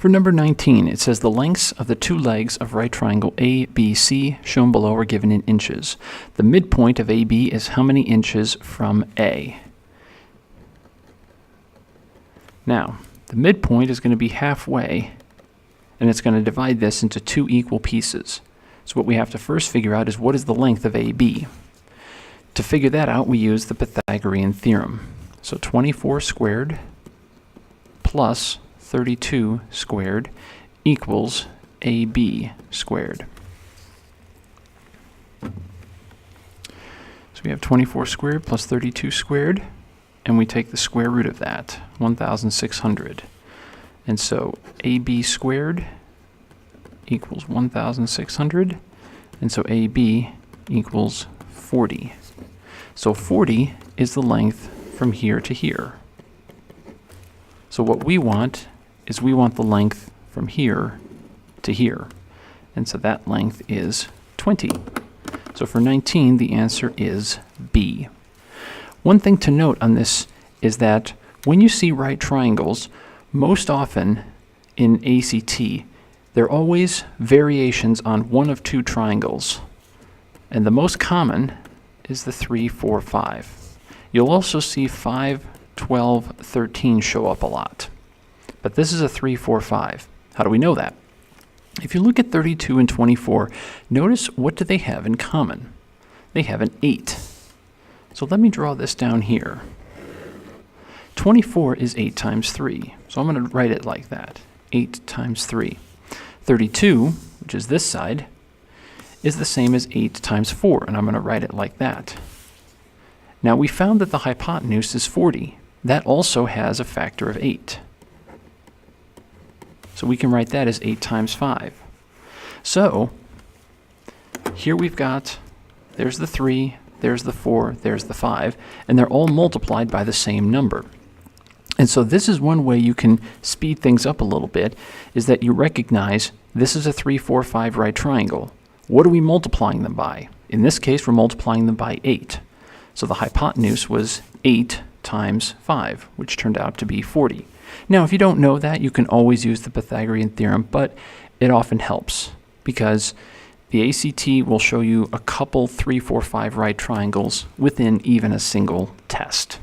For number 19, it says the lengths of the two legs of right triangle ABC shown below are given in inches. The midpoint of AB is how many inches from A? Now, the midpoint is going to be halfway, and it's going to divide this into two equal pieces. So what we have to first figure out is what is the length of AB. To figure that out, we use the Pythagorean theorem. So 24 squared plus 32 squared equals AB squared. So we have 24 squared plus 32 squared, and we take the square root of that, 1,600. And so AB squared equals 1,600, and so AB equals 40. So 40 is the length from here to here. So what we want is we want the length from here to here. And so that length is 20. So for 19, the answer is B. One thing to note on this is that when you see right triangles, most often in ACT, there are always variations on one of two triangles. And the most common is the 3, 4, 5. You'll also see 5, 12, 13 show up a lot. But this is a 3, 4, 5. How do we know that? If you look at 32 and 24, notice what do they have in common? They have an 8. So let me draw this down here. 24 is 8 times 3. So I'm going to write it like that. 8 times 3. 32, which is this side, is the same as 8 times 4, and I'm going to write it like that. Now we found that the hypotenuse is 40. That also has a factor of 8. So we can write that as 8 times 5. So here we've got, there's the 3, there's the 4, there's the 5, and they're all multiplied by the same number. And so this is one way you can speed things up a little bit, is that you recognize this is a 3, 4, 5 right triangle. What are we multiplying them by? In this case, we're multiplying them by 8. So the hypotenuse was 8 times 5, which turned out to be 40. Now, if you don't know that, you can always use the Pythagorean theorem, but it often helps because the ACT will show you a couple 3, 4, 5 right triangles within even a single test.